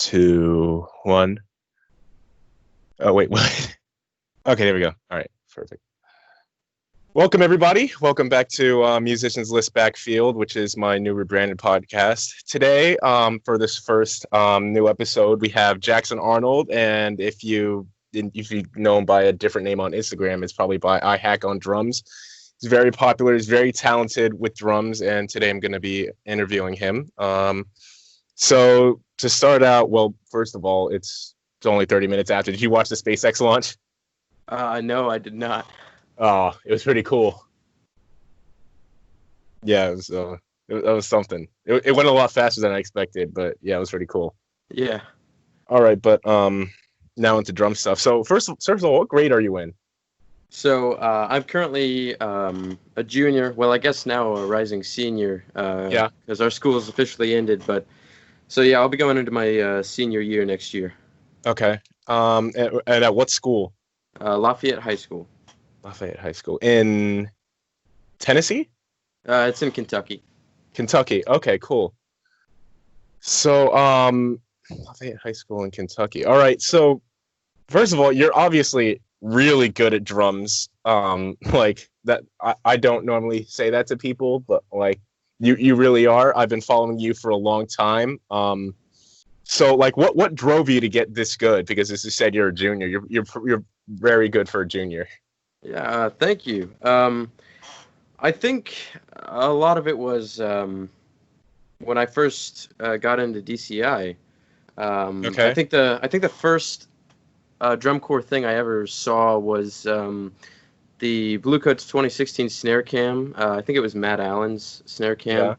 2, 1. Oh, wait, what? Okay, there we go. All right, perfect. Welcome, everybody. Welcome back to Musicians List Backfield, which is my new rebranded podcast. Today, for this first new episode, we have Jackson Arnold, and if you know him by a different name on Instagram, it's probably by iHack on Drums. He's very popular. He's very talented with drums, and today I'm going to be interviewing him. So to start out, well, first of all, it's only 30 minutes after. Did you watch the SpaceX launch? No, I did not. Oh, it was pretty cool. Yeah, it was something. It went a lot faster than I expected, but yeah, it was pretty cool. Yeah. All right, but now into drum stuff. So first of all, what grade are you in? So I'm currently a junior. Well, I guess now a rising senior. Yeah. Because our school is officially ended. But so yeah, I'll be going into my senior year next year. Okay. And at what school? Lafayette High School. Lafayette High School in Tennessee? It's in Kentucky. Kentucky. Okay, cool. So Lafayette High School in Kentucky. All right. So first of all, you're obviously really good at drums. Like that, I don't normally say that to people, but like you really are. I've been following you for a long time. So like what drove you to get this good? Because as you said, you're a junior. You're very good for a junior. Yeah. Thank you. I think a lot of it was when I first got into DCI. Okay. I think the first drum corps thing I ever saw was the Bluecoats 2016 snare cam. I think it was Matt Allen's snare cam. Yeah.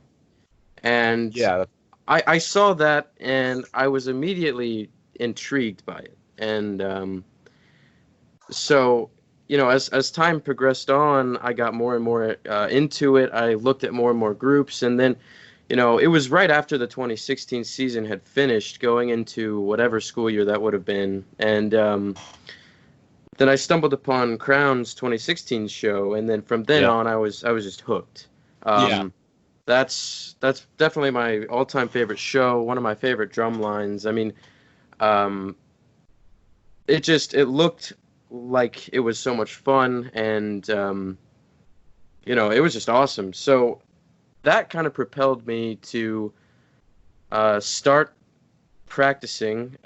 And Yeah. I saw that and I was immediately intrigued by it. And so, you know, as time progressed on, I got more and more into it. I looked at more and more groups. And then, you know, it was right after the 2016 season had finished, going into whatever school year that would have been. And then I stumbled upon Crown's 2016 show, and then from then on, I was just hooked. Yeah. That's definitely my all-time favorite show. One of my favorite drum lines. I mean, it looked like it was so much fun, and you know, it was just awesome. So that kind of propelled me to start practicing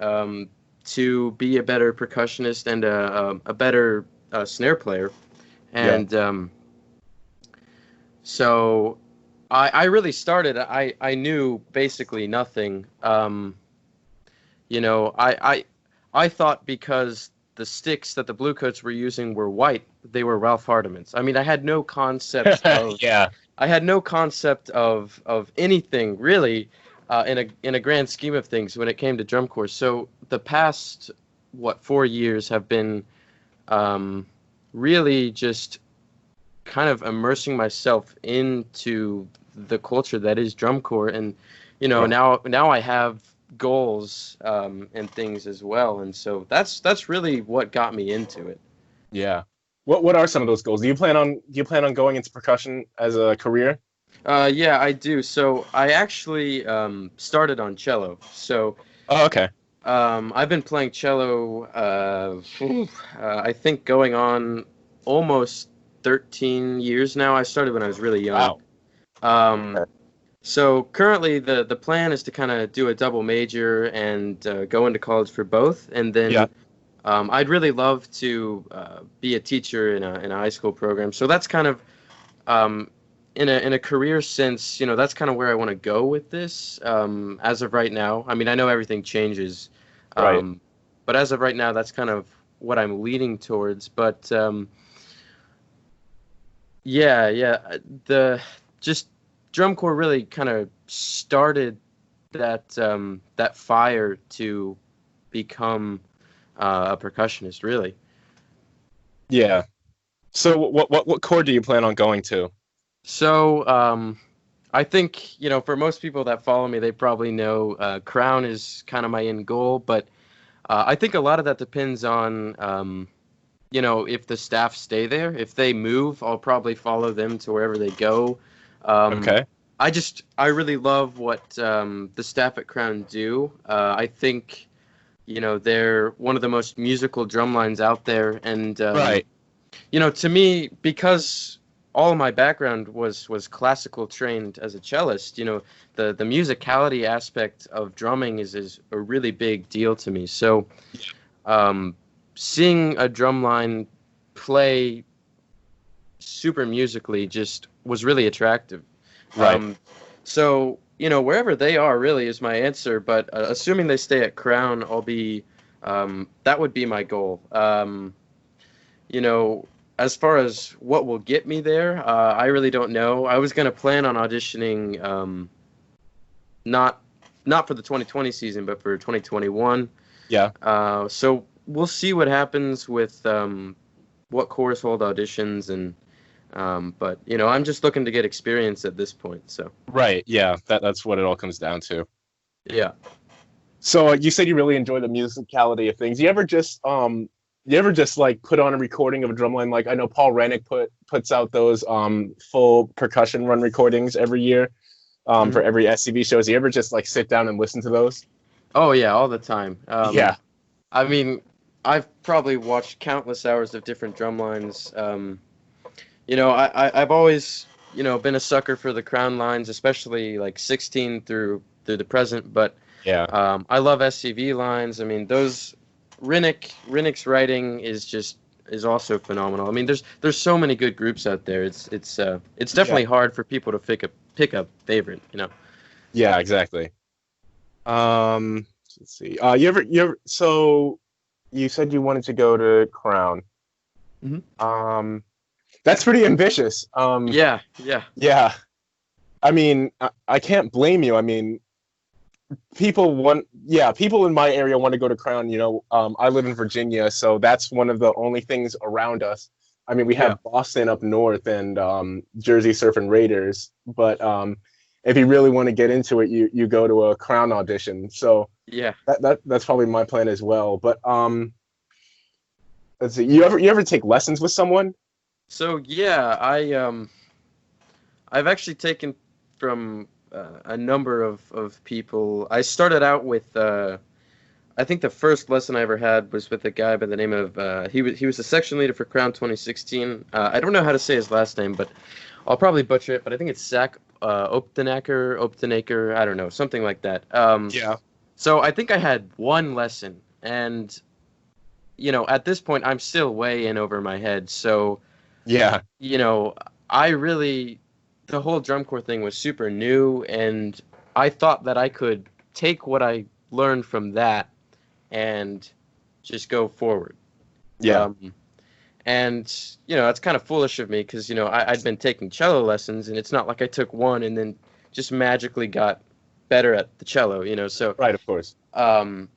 to be a better percussionist and a better snare player. And so I really started. I knew basically nothing. You know, I thought because the sticks that the Bluecoats were using were white, they were Ralph Hardimans. I mean, I had no concept of I had no concept of anything really in a grand scheme of things when it came to drum corps. So the past 4 years have been really just kind of immersing myself into the culture that is drum corps, and you know, now I have goals and things as well, and so that's really what got me into it. Yeah. What are some of those goals? Do you plan on going into percussion as a career? Yeah, I do. So I actually started on cello. So Okay. I've been playing cello I think going on almost 13 years now. I started when I was really young. Wow. So currently the plan is to kind of do a double major and go into college for both, and then I'd really love to be a teacher in a high school program. So that's kind of in a career sense, you know, that's kind of where I want to go with this. As of right now, I mean, I know everything changes, but as of right now, that's kind of what I'm leaning towards. But the just drum corps really kind of started that fire to become a percussionist, really. Yeah. So what corps do you plan on going to? So I think, you know, for most people that follow me, they probably know Crown is kind of my end goal, but I think a lot of that depends on you know, if the staff stay there. If they move, I'll probably follow them to wherever they go. Okay. I really love what the staff at Crown do. I think, they're one of the most musical drum lines out there, and Right. to me, because all of my background was classical trained as a cellist, the musicality aspect of drumming is a really big deal to me. So, um, seeing a drum line play super musically just was really attractive. Right. Um, so, wherever they are really is my answer, but assuming they stay at Crown, that would be my goal. You know, as far as what will get me there, I really don't know. I was going to plan on auditioning, not not for the 2020 season, but for 2021. Yeah. So we'll see what happens with what chorus hold auditions, and but I'm just looking to get experience at this point. So Right. Yeah. That's what it all comes down to. yeah. So you said you really enjoy the musicality of things. You ever just like put on a recording of a drumline? Like I know Paul Rennick puts out those full percussion run recordings every year for Mhm. every SCV shows. You ever just like sit down and listen to those? Oh yeah, all the time. Yeah. I mean, I've probably watched countless hours of different drum lines. I've always, been a sucker for the crown lines, especially like 16 through the present. But Yeah. I love SCV lines. I mean, those Rinnick's writing is also phenomenal. I mean, there's so many good groups out there. It's Yeah. definitely hard for people to pick a favorite. Yeah, exactly. Let's see. So you said you wanted to go to Crown. Mhm. Um, that's pretty ambitious. Yeah, yeah, Yeah. I mean, I can't blame you. I mean, people in my area want to go to Crown. I live in Virginia, so that's one of the only things around us. I mean, we yeah, have Boston up north and Jersey Surf and Raiders, but if you really want to get into it, you go to a Crown audition. So yeah. that's probably my plan as well. But let's see. You ever take lessons with someone? So yeah, I've actually taken from a number of people. I started out with I think the first lesson I ever had was with a guy by the name of he was the section leader for Crown 2016. I don't know how to say his last name, but I'll probably butcher it. But I think it's Zach Optenaker. I don't know, something like that. Yeah. So I think I had one lesson, and at this point I'm still way in over my head. So Yeah. you know, I really, the whole drum corps thing was super new, and I thought that I could take what I learned from that and just go forward. Yeah. Um, and it's kind of foolish of me because I'd been taking cello lessons, and it's not like I took one and then just magically got better at the cello. So Right. Of course. um,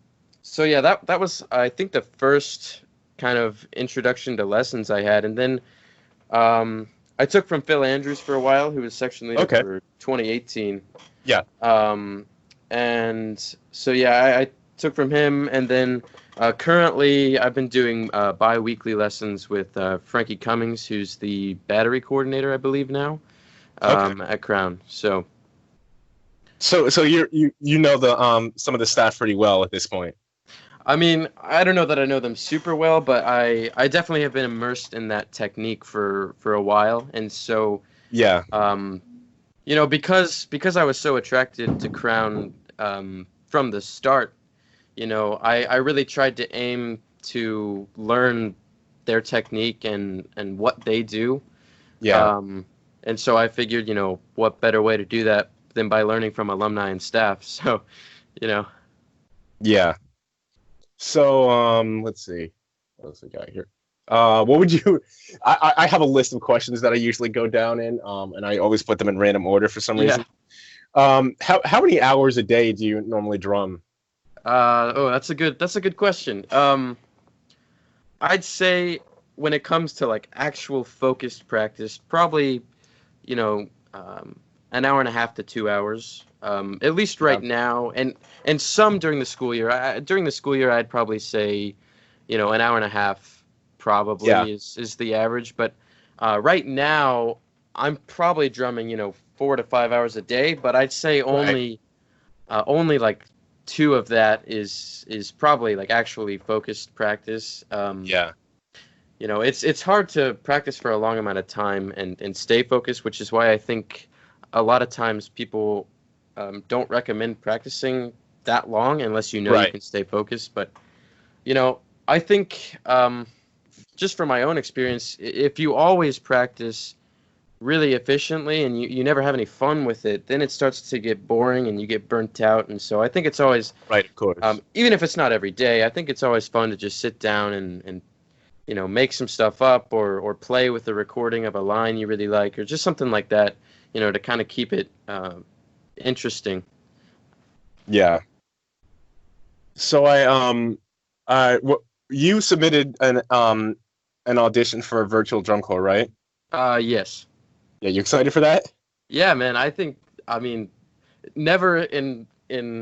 so yeah, that was I think the first kind of introduction to lessons I had, and then. Um, I took from Phil Andrews for a while, who was section leader Okay. for 2018. Yeah. Um, and so yeah, I took from him, and then currently I've been doing bi-weekly lessons with Frankie Cummings, who's the battery coordinator, I believe now, Okay. at Crown. So So you know the some of the staff pretty well at this point. I mean, I don't know that I know them super well, but I definitely have been immersed in that technique for a while, and so. Yeah. Um, because I was so attracted to Crown from the start, I really tried to aim to learn their technique and what they do. Yeah. Um, and so I figured, what better way to do that than by learning from alumni and staff. So, you know, Yeah. So let's see. What else we got here? What would you? I have a list of questions that I usually go down in, and I always put them in random order for some yeah. reason. How many hours a day do you normally drum? That's a good question. I'd say when it comes to like actual focused practice, probably you know, an hour and a half to 2 hours, at least Yeah. right now, and some during the school year. During the school year, I'd probably say, an hour and a half Yeah. probably is the average. But right now, I'm probably drumming, 4 to 5 hours a day, but I'd say only like 2 of that is probably like actually focused practice. Yeah. You know, it's hard to practice for a long amount of time and stay focused, which is why I think a lot of times people don't recommend practicing that long unless you know you can stay focused. But, you know, I think just from my own experience, if you always practice really efficiently and you never have any fun with it, then it starts to get boring and you get burnt out. And so I think it's always, of course. Even if it's not every day, I think it's always fun to just sit down and you know, make some stuff up or play with the recording of a line you really like or just something like that, you know, to kind of keep it interesting. Yeah. So you submitted an audition for a virtual drum corps, right? Yes. Yeah, you excited for that? Yeah, man. I mean, never in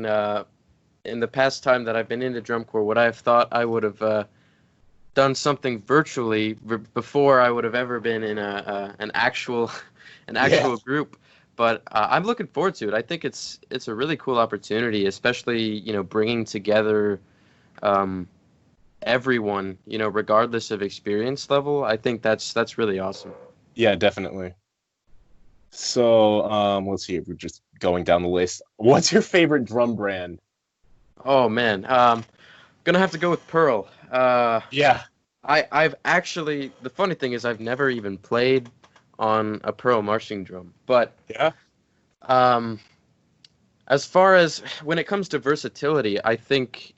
the past time that I've been into drum corps would I have thought I would have done something virtually before I would have ever been in an actual group. But I'm looking forward to it. I think it's a really cool opportunity, especially, you know, bringing together everyone, you know, regardless of experience level. I think that's really awesome. Yeah, definitely. So let's see if we're just going down the list. What's your favorite drum brand? Oh man, gonna have to go with Pearl. Yeah. I've actually, the funny thing is I've never even played on a Pearl marching drum, but Yeah. As far as when it comes to versatility, I think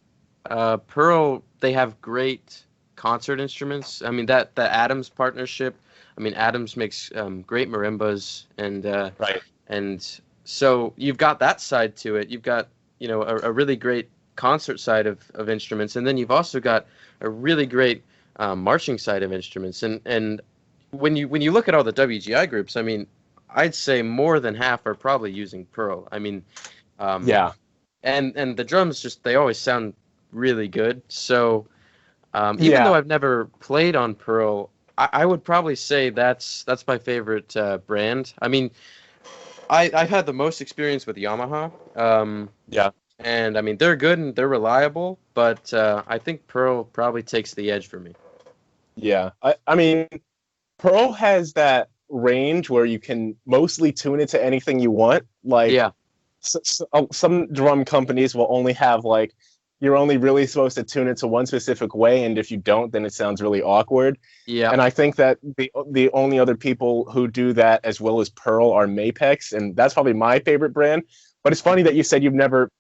Pearl, they have great concert instruments. I mean that Adams partnership. I mean Adams makes great marimbas and so you've got that side to it. You've got, you know, a really great concert side of instruments, and then you've also got a really great marching side of instruments. And when you look at all the WGI groups, I mean, I'd say more than half are probably using Pearl. I mean, Yeah. and the drums just they always sound really good. So even though I've never played on Pearl, I would probably say that's my favorite brand. I mean, I've had the most experience with Yamaha. Yeah. And I mean, they're good and they're reliable, but I think Pearl probably takes the edge for me. Yeah. I mean, Pearl has that range where you can mostly tune it to anything you want. Like, Yeah. some drum companies will only have like you're only really supposed to tune it to one specific way, and if you don't, then it sounds really awkward. Yeah. And I think that the only other people who do that as well as Pearl are Mapex, and that's probably my favorite brand. But it's funny that you said you've never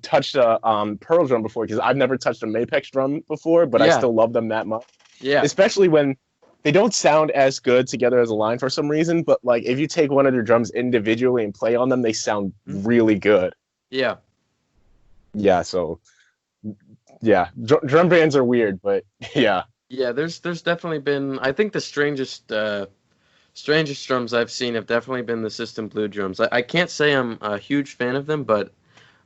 touched a Pearl drum before, because I've never touched a Mapex drum before, but I still love them that much. Yeah. Especially when they don't sound as good together as a line for some reason, but like if you take one of their drums individually and play on them, they sound really good. Yeah. Yeah, so yeah, drum bands are weird, but yeah. Yeah, there's definitely been, I think the strangest drums I've seen have definitely been the System Blue drums. I can't say I'm a huge fan of them, but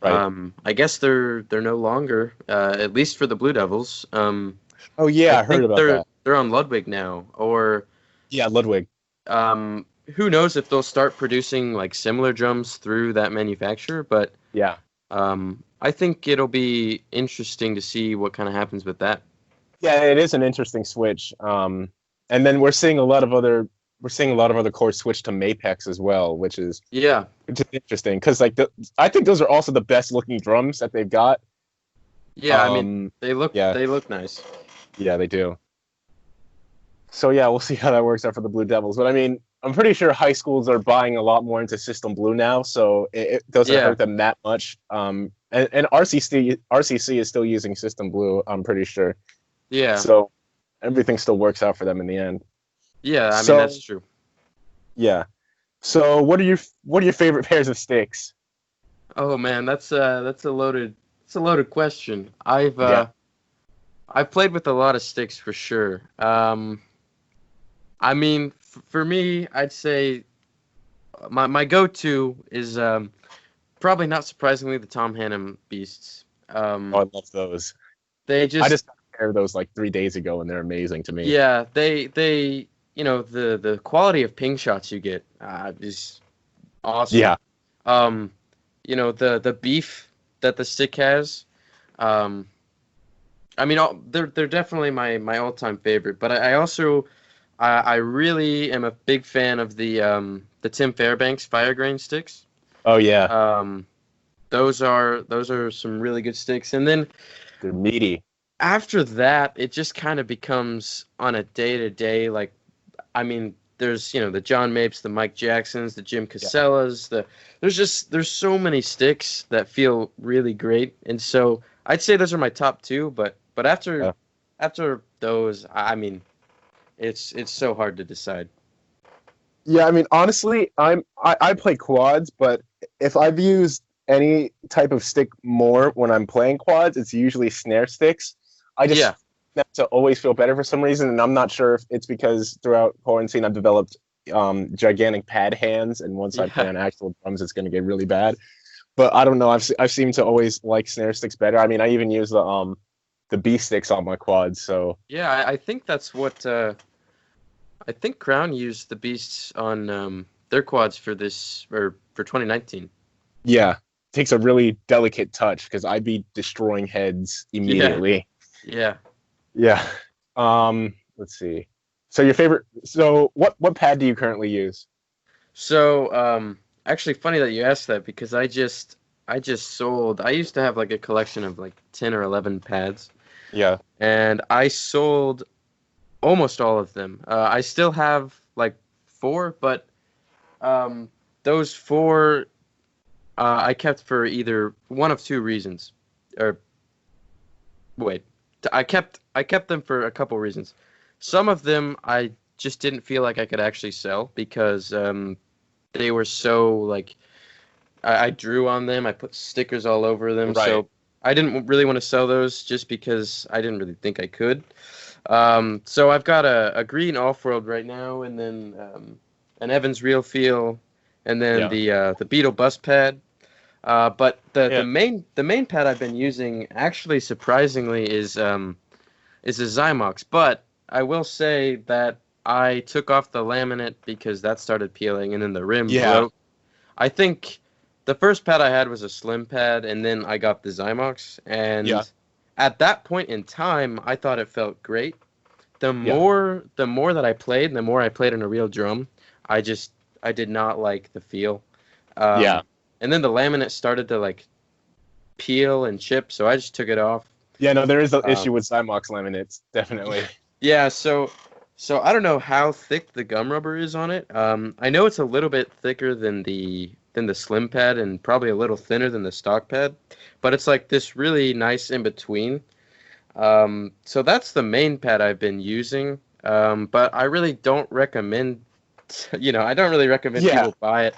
I guess they're no longer, at least for the Blue Devils. Oh yeah, I heard about that. They're on Ludwig now, or yeah, Ludwig. Who knows if they'll start producing like similar drums through that manufacturer, but yeah. I think it'll be interesting to see what kind of happens with that. Yeah, it is an interesting switch. And then we're seeing a lot of other chords switch to Mapex as well, which is interesting because like I think those are also the best looking drums that they've got. Yeah, I mean they look nice. Yeah, they do. So yeah, we'll see how that works out for the Blue Devils. But I mean, I'm pretty sure high schools are buying a lot more into System Blue now, so it doesn't hurt them that much. And RCC is still using System Blue, I'm pretty sure. Yeah. So everything still works out for them in the end. Yeah, I mean that's true. Yeah. So what are your favorite pairs of sticks? Oh man, that's a loaded question. I've played with a lot of sticks for sure. I mean, for me, I'd say my go-to is probably not surprisingly the Tom Hannum Beasts. I love those. I just got a pair of those like 3 days ago, and they're amazing to me. Yeah, they you know the quality of ping shots you get is awesome. Yeah. The beef that the stick has. Um, they're definitely my all-time favorite. But I also I really am a big fan of the Tim Fairbanks fire grain sticks. Oh yeah. Um, those are some really good sticks. And then They're meaty. after that, it just kind of becomes on a day-to-day, like, there's, the John Mapes, the Mike Jacksons, the Jim Yeah. Casellas, there's so many sticks that feel really great. And so I'd say those are my top two, but Yeah. after those, it's so hard to decide. Yeah, I mean, honestly, I play quads, but if I've used any type of stick more when I'm playing quads, it's usually snare sticks. I just Yeah. have to always feel better for some reason, and I'm not sure if it's because throughout quarantine I've developed gigantic pad hands, and once I play Yeah. on actual drums, it's going to get really bad. But I don't know. I've seemed to always like snare sticks better. I mean, I even use the B sticks on my quads. So Yeah, I think that's what I think Crown used the Beasts on their quads for this or for 2019. yeah, it takes a really delicate touch because I'd be destroying heads Yeah. immediately. Yeah. Yeah. Let's see. So what pad do you currently use? So, actually funny that you asked that because I just sold. I used to have like a collection of like 10 or 11 pads, Yeah. and I sold almost all of them. I still have like four, but um those four I kept for either one of two reasons. Or wait, I kept them for a couple reasons. Some of them I just didn't feel like I could actually sell because they were so like I drew on them. I put stickers all over them. Right. So I didn't really want to sell those just because I didn't really think I could. So I've got a green off-world right now, and then an Evans Real Feel, and then Yeah. the Beetle Bus Pad. But the the Yeah. main the main pad I've been using actually surprisingly is a Zymox. But I will say that I took off the laminate because that started peeling, and then the rim Yeah. broke. I think the first pad I had was a slim pad, and then I got the Zymox. Yeah. And at that point in time, I thought it felt great. The Yeah. more that I played, the more I played in a real drum, I just I did not like the feel. Yeah. Um, and then the laminate started to like peel and chip, so I just took it off. Yeah. No, there is an issue Um, with Zymox laminates, definitely. yeah, so I don't know how thick the gum rubber is on it. I know it's a little bit thicker than the slim pad and probably a little thinner than the stock pad, but it's like this really nice in between. So that's the main pad I've been using. But I really don't recommend, I don't really recommend Yeah. people buy it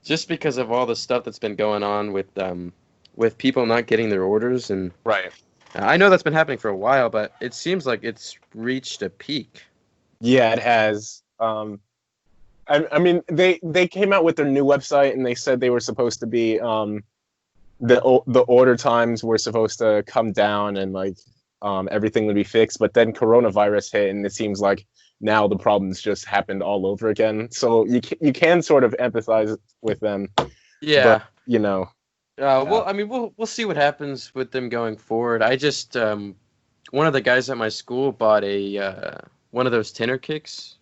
just because of all the stuff that's been going on with people not getting their orders. And Right. I know that's been happening for a while, but it seems like it's reached a peak. Yeah, it has. I mean, they came out with their new website and they said they were supposed to be the order times were supposed to come down and like everything would be fixed, but then coronavirus hit and it seems like now the problems just happened all over again. So you can sort of empathize with them, Yeah. but you know, Well, I mean, we'll see what happens with them going forward. I just one of the guys at my school bought a one of those tenor kicks,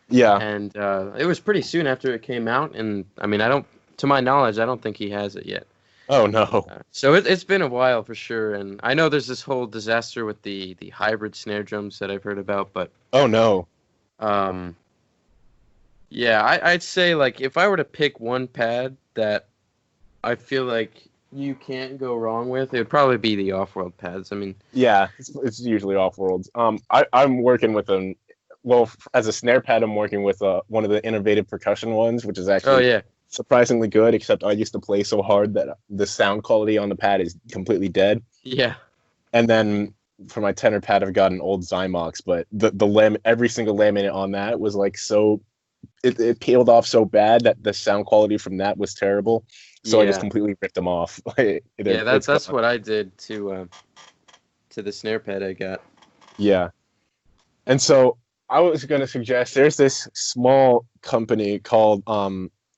yeah. and it was pretty soon after it came out. And I mean, to my knowledge, I don't think he has it yet. Oh no. So it's been a while for sure. And I know there's this whole disaster with the hybrid snare drums that I've heard about, but Oh no. um, yeah, I'd say like if I were to pick one pad that I feel like you can't go wrong with, it would probably be the off-world pads. I mean, Yeah, it's usually off worlds. I'm working with them. Well, as a snare pad, I'm working with one of the innovative percussion ones, which is oh actually yeah, surprisingly good. Except I used to play so hard that the sound quality on the pad is completely dead. yeah, And then for my tenor pad, I've got an old Zymox, but every single laminate on that was like so it peeled off so bad that the sound quality from that was terrible. So I just yeah, completely ripped them off. yeah. That's what I did to the snare pad I got. Yeah. And so I was going to suggest there's this small company called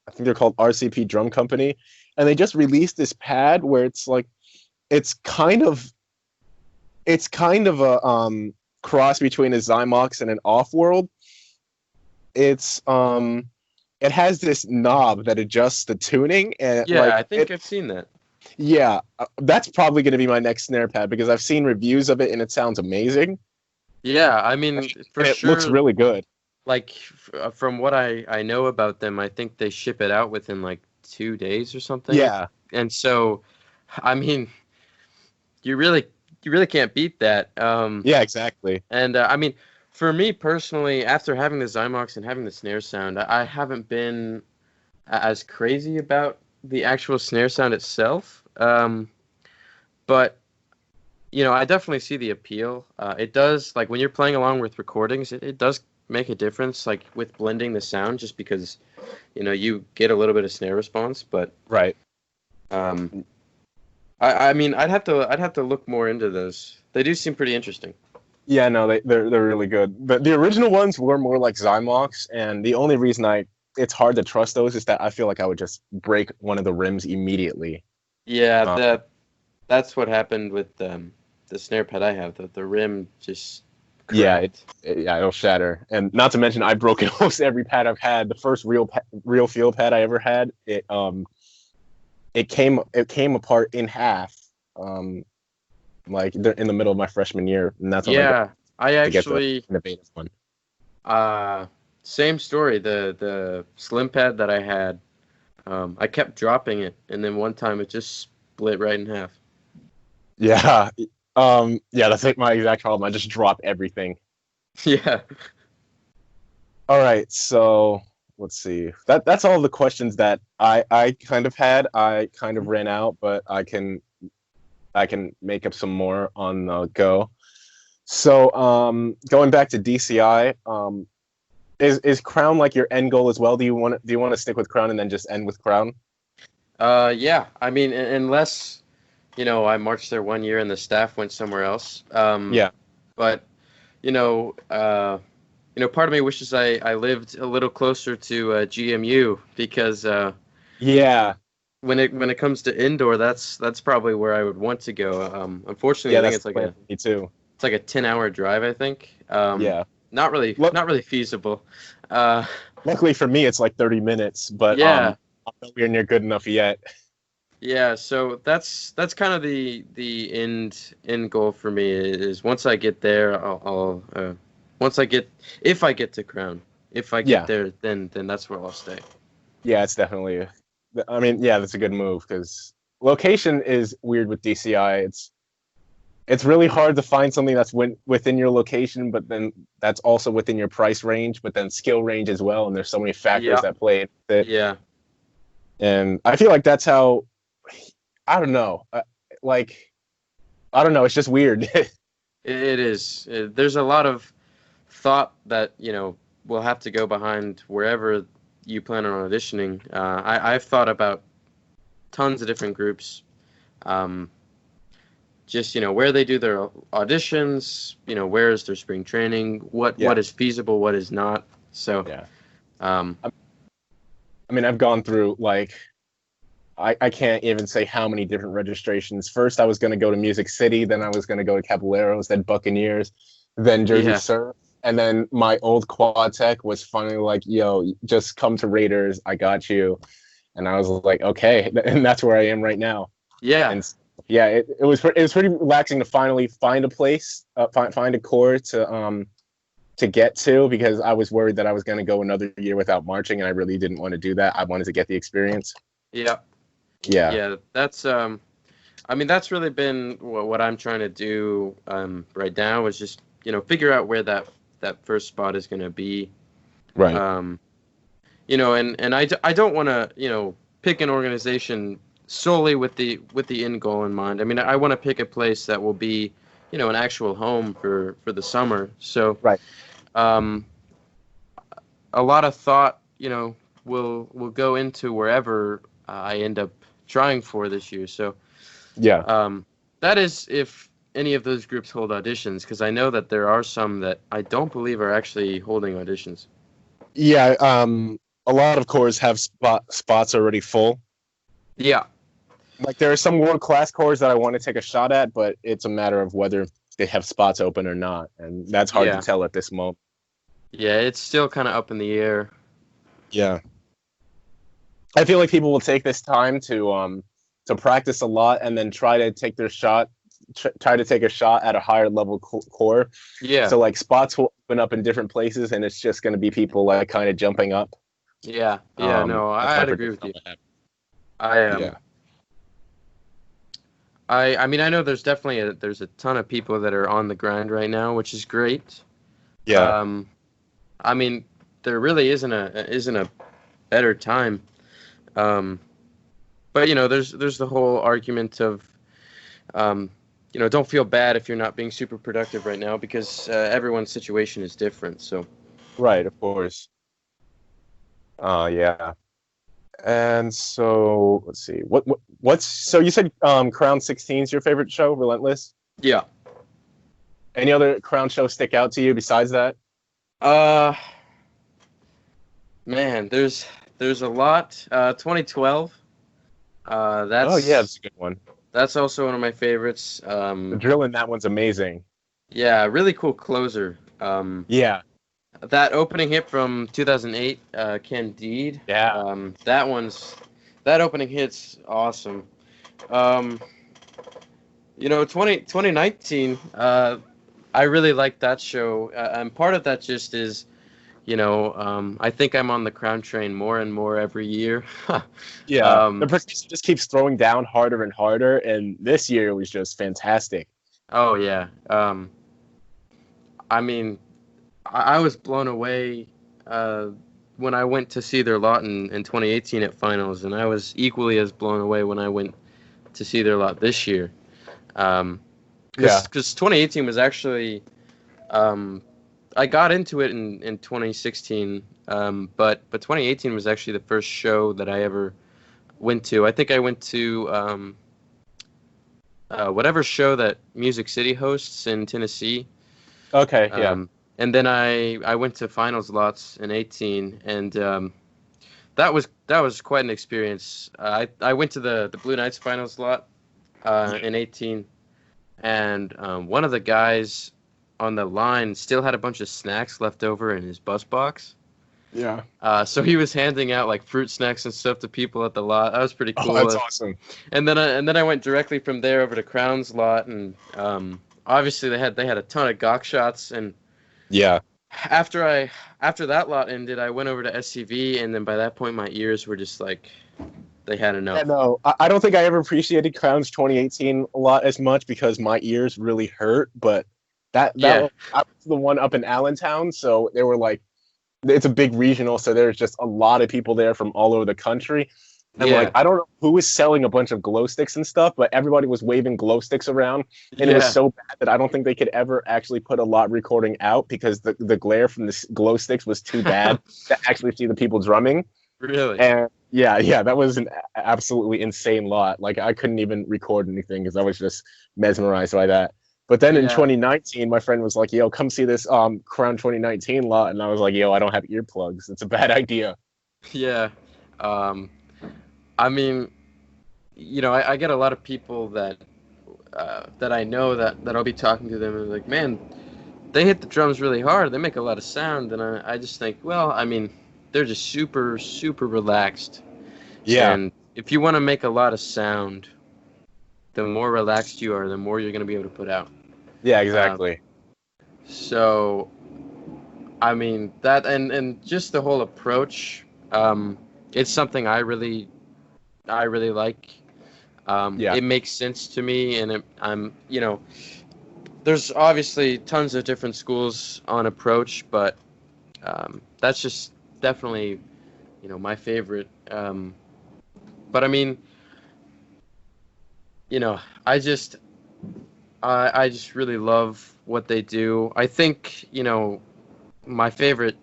I think they're called RCP Drum Company, and they just released this pad where it's like it's kind of a cross between a Zymox and an Off-World. It has this knob that adjusts the tuning, and Yeah, I think I've seen that. Yeah, that's probably going to be my next snare pad because I've seen reviews of it and it sounds amazing. Yeah, I mean, for And it sure. looks really good. Like from what I know about them, I think they ship it out within like 2 days or something. Yeah. And so, I mean, you really can't beat that. Yeah, exactly. And I mean, for me personally, after having the Zymox and having the snare sound, I haven't been as crazy about the actual snare sound itself. But I definitely see the appeal. It does, like when you're playing along with recordings, it does make a difference, like with blending the sound, just because you get a little bit of snare response. But right. I mean, I'd have to look more into those. They do seem pretty interesting. Yeah, no, they're really good. But the original ones were more like Zymox, and the only reason it's hard to trust those is that I feel like I would just break one of the rims immediately. Yeah, that's what happened with the snare pad I have. The rim just cracked. It'll shatter. And not to mention, I've broken almost every pad I've had. The first real field pad I ever had, it came apart in half, like in the middle of my freshman year, and that's when I actually the innovative one. Same story. The slim pad that I had, I kept dropping it, and then one time it just split right in half. Yeah. That's like my exact problem. I just drop everything. Yeah. All right, so let's see. That's all the questions that I kind of had. I kind of ran out, but I can make up some more on the go. So, going back to DCI, is Crown like your end goal as well? Do you want to stick with Crown and then just end with Crown? Yeah. I mean, unless I marched there 1 year and the staff went somewhere else. Yeah. But part of me wishes I lived a little closer to GMU because yeah. When it comes to indoor, that's probably where I would want to go. Unfortunately, I think it's like me too. It's like a 10-hour drive, I think. Yeah. Not really feasible. Luckily for me, it's like 30 minutes, but yeah. I'm nowhere near good enough yet. Yeah, so that's kind of the end goal for me is once I get there, if I get to Crown, if I get there, then that's where I'll stay. Yeah, it's definitely. I mean, yeah, that's a good move because location is weird with DCI. It's really hard to find something that's within your location, but then that's also within your price range, but then skill range as well. And there's so many factors that play into it. Yeah. And I feel like that's how. I don't know. I don't know. It's just weird. It is. There's a lot of thought that will have to go behind wherever you plan on auditioning. I've thought about tons of different groups. Just where they do their auditions. Where is their spring training? What is feasible? What is not? So. Yeah. I mean, I've gone through I can't even say how many different registrations. First, I was going to go to Music City. Then I was going to go to Caballeros, then Buccaneers, then Jersey Surf. And then my old quad tech was finally like, yo, just come to Raiders. I got you. And I was like, okay. And that's where I am right now. Yeah. And yeah, it was pretty relaxing to finally find a place, find a core to get to, because I was worried that I was going to go another year without marching. And I really didn't want to do that. I wanted to get the experience. Yeah. Yeah, that's I mean, that's really been what I'm trying to do right now is just figure out where that first spot is going to be, right. And I don't want to pick an organization solely with the end goal in mind. I mean, I want to pick a place that will be an actual home for the summer. So right. A lot of thought will go into wherever I end up trying for this year. So that is if any of those groups hold auditions, because I know that there are some that I don't believe are actually holding auditions. Yeah, a lot of chords have spots already full. Yeah. Like there are some world class chords that I want to take a shot at, but it's a matter of whether they have spots open or not, and that's hard to tell at this moment. Yeah, it's still kind of up in the air. Yeah, I feel like people will take this time to practice a lot and then try to take their shot, try to take a shot at a higher level core. Yeah. So like spots will open up in different places, and it's just going to be people like kind of jumping up. Yeah. Yeah. No, I'd agree with you. Yeah. I mean, I know there's definitely there's a ton of people that are on the grind right now, which is great. Yeah. I mean, there really isn't a better time. But you know, there's the whole argument of, you know, don't feel bad if you're not being super productive right now because everyone's situation is different. So. Right. Of course. Yeah. And so let's see. What's so you said Crown 16 is your favorite show, Relentless? Yeah. Any other Crown shows stick out to you besides that? Man, there's a lot. 2012. Oh yeah, that's a good one. That's also one of my favorites. The drill in that one's amazing. Yeah, really cool closer. Yeah. That opening hit from 2008, Candide. Yeah. That opening hit's awesome. You know, 2019, I really like that show. And part of that just is, you know, I think I'm on the Crown train more and more every year. Yeah. The percussion just keeps throwing down harder and harder, and this year was just fantastic. Oh yeah. I mean, I was blown away when I went to see their lot in 2018 at finals, and I was equally as blown away when I went to see their lot this year. Because 2018 was actually, I got into it in 2016, but 2018 was actually the first show that I ever went to. I think I went to whatever show that Music City hosts in Tennessee. Okay, yeah. And then I went to finals lots in 18, and that was quite an experience. I went to the Blue Knights finals lot in 18, and one of the guys on the line still had a bunch of snacks left over in his bus box. Yeah. So he was handing out like fruit snacks and stuff to people at the lot. That was pretty cool. Oh, that's awesome. And then I went directly from there over to Crown's lot, and obviously they had a ton of gawk shots. And yeah, after that lot ended, I went over to SCV, and then by that point my ears were just like they had enough. Yeah, no, I don't think I ever appreciated Crown's 2018 a lot as much because my ears really hurt. But that was the one up in Allentown, so they were like, it's a big regional, so there's just a lot of people there from all over the country. And like, I don't know who was selling a bunch of glow sticks and stuff, but everybody was waving glow sticks around, and it was so bad that I don't think they could ever actually put a lot recording out because the glare from the glow sticks was too bad to actually see the people drumming. Really? And yeah, that was an absolutely insane lot. Like I couldn't even record anything because I was just mesmerized by that. But then in 2019, my friend was like, yo, come see this Crown 2019 lot. And I was like, yo, I don't have earplugs. It's a bad idea. Yeah. I mean, you know, I get a lot of people that I know that I'll be talking to them and like, man, they hit the drums really hard. They make a lot of sound. And I just think, well, I mean, they're just super, super relaxed. Yeah. And if you want to make a lot of sound, the more relaxed you are, the more you're going to be able to put out. Yeah, exactly. So, I mean, that and just the whole approach, it's something I really like. It makes sense to me, and I'm, you know, there's obviously tons of different schools on approach, but that's just definitely, you know, my favorite. But I mean, you know, I just really love what they do. I think, you know, my favorite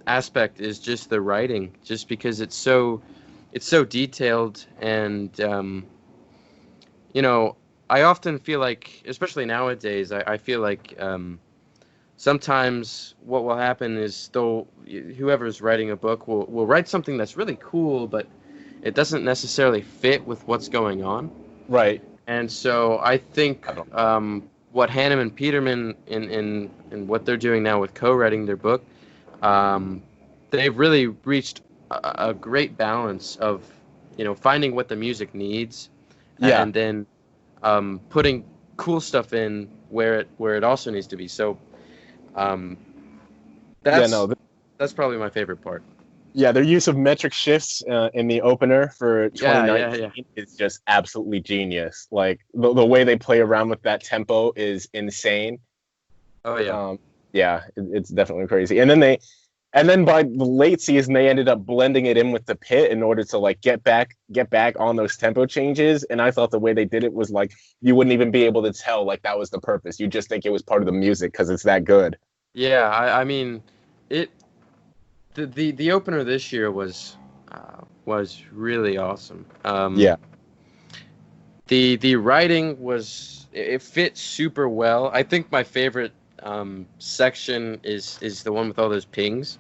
aspect is just the writing, just because it's so detailed, and you know, I often feel like, especially nowadays, I feel like sometimes what will happen is whoever's writing a book will write something that's really cool, but it doesn't necessarily fit with what's going on. Right. And so I think I don't. what Hannum and Peterman in what they're doing now with co-writing their book, they've really reached a great balance of, finding what the music needs, Yeah. and then putting cool stuff in where it also needs to be. So Yeah. that's No. that's probably my favorite part. Yeah, their use of metric shifts in the opener for Yeah, 2019 is just absolutely genius. Like the way they play around with that tempo is insane. Oh yeah. Yeah, it's definitely crazy. And then by the late season, they ended up blending it in with the pit in order to like get back on those tempo changes. And I thought the way they did it was like you wouldn't even be able to tell like that was the purpose. You just think it was part of the music because it's that good. Yeah, I mean, it the opener this year was really awesome. Yeah. The writing it fit super well. I think my favorite section is the one with all those pings.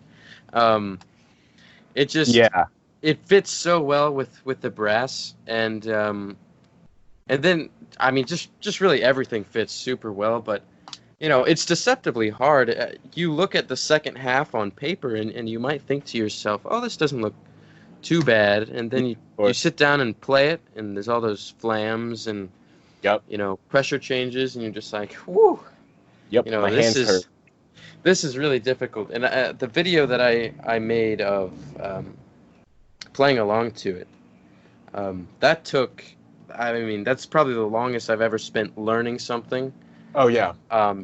It just Yeah. it fits so well with the brass, and then I mean just really everything fits super well. But it's deceptively hard. You look at the second half on paper, and you might think to yourself, "Oh, this doesn't look too bad," and then you sit down and play it, and there's all those flams and Yep. pressure changes, and you're just like, "Whoo!" Yep. My hands hurt. This is really difficult. And the video that I made of playing along to it, that took, I mean, that's probably the longest I've ever spent learning something. Oh yeah.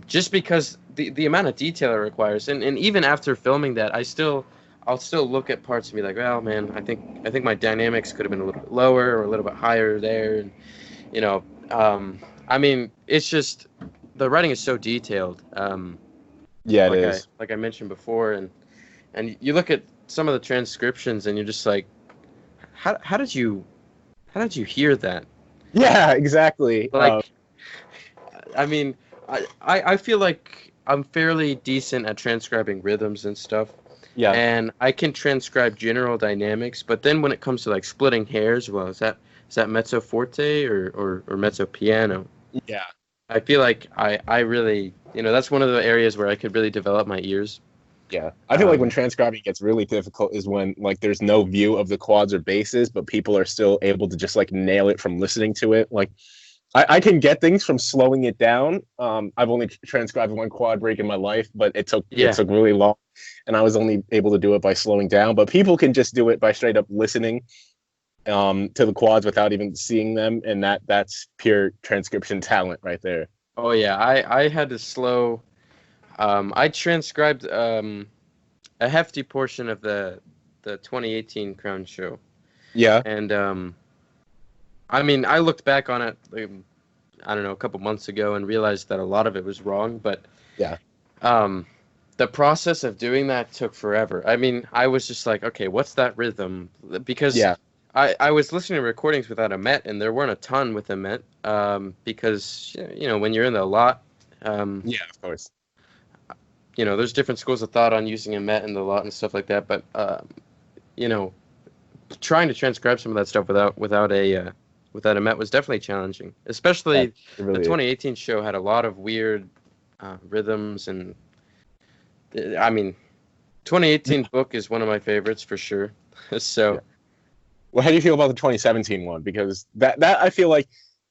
Just because the amount of detail it requires, and even after filming that, I'll still look at parts and be like, well, man, I think my dynamics could have been a little bit lower or a little bit higher there, and I mean, it's just the writing is so detailed. Yeah, it is. Like I mentioned before, and you look at some of the transcriptions, and you're just like, how did you hear that? Yeah, exactly. Like, I mean, I feel like I'm fairly decent at transcribing rhythms and stuff. Yeah. And I can transcribe general dynamics, but then when it comes to like splitting hairs, well, is that mezzo forte or mezzo piano? Yeah. I feel like I really, that's one of the areas where I could really develop my ears. Yeah. I feel like when transcribing gets really difficult is when like there's no view of the quads or basses, but people are still able to just like nail it from listening to it. Like I can get things from slowing it down. I've only transcribed one quad break in my life, but it took really long, and I was only able to do it by slowing down. But people can just do it by straight up listening to the quads without even seeing them, and that's pure transcription talent right there. Oh yeah, I had to slow. I transcribed a hefty portion of the 2018 Crown Show. Yeah. And I mean, I looked back on it, I don't know, a couple months ago, and realized that a lot of it was wrong. But yeah, the process of doing that took forever. I mean, I was just like, okay, what's that rhythm? Because I was listening to recordings without a Met, and there weren't a ton with a Met, because when you're in the lot, yeah, of course, there's different schools of thought on using a Met in the lot and stuff like that. But trying to transcribe some of that stuff without a Met was definitely challenging. Especially really the 2018 show had a lot of weird rhythms, and I mean, 2018 book is one of my favorites for sure. So, yeah. Well, how do you feel about the 2017 one? Because that I feel like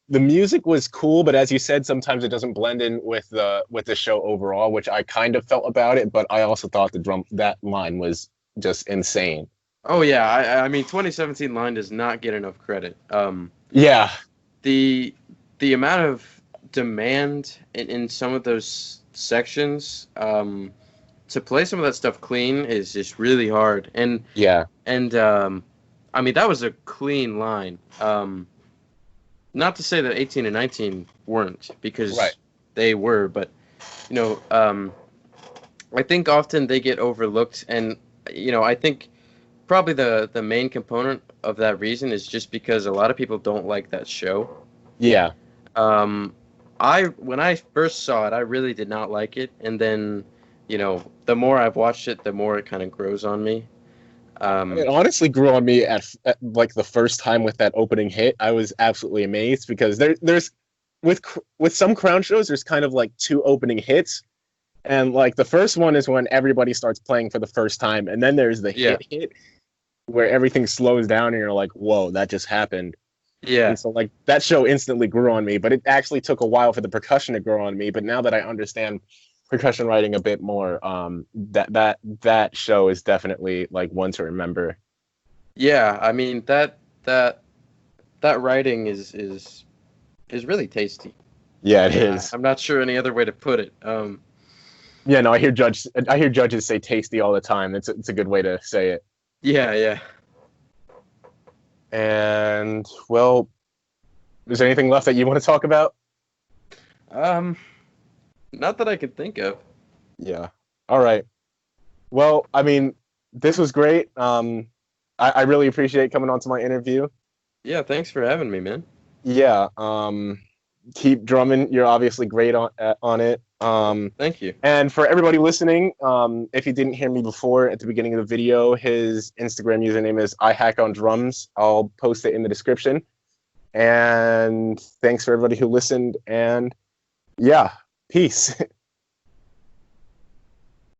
the music was cool, but as you said, sometimes it doesn't blend in with the show overall, which I kind of felt about it. But I also thought that line was just insane. Oh yeah, I mean 2017 line does not get enough credit. Yeah. The amount of demand in some of those sections to play some of that stuff clean is just really hard. And I mean that was a clean line. Not to say that 18 and 19 weren't, because they were, but I think often they get overlooked, and I think probably the main component of that reason is just because a lot of people don't like that show. Yeah. When I first saw it, I really did not like it, and then you know, the more I've watched it, the more it kind of grows on me. It honestly grew on me at like the first time with that opening hit. I was absolutely amazed because there's with some crown shows, there's kind of like two opening hits, and like the first one is when everybody starts playing for the first time, and then there's the Yeah, hit where everything slows down and you're like, whoa, that just happened. yeah, And so like that show instantly grew on me, but it actually took a while for the percussion to grow on me. But now that I understand percussion writing a bit more, that show is definitely like one to remember. yeah. I mean that writing is really tasty. Yeah, it is. I'm not sure any other way to put it. Yeah, no, I hear judges say tasty all the time. It's a good way to say it. Yeah, yeah. And well, is there anything left that you want to talk about? Um, Not that I could think of. Yeah. All right. Well, I mean, this was great. I really appreciate coming on to my interview. Yeah, thanks for having me, man. Yeah. Keep drumming. You're obviously great on it. Thank you. And for everybody listening, if you didn't hear me before at the beginning of the video, his Instagram username is iHackOnDrums. I'll post it in the description. And thanks for everybody who listened. And yeah, peace.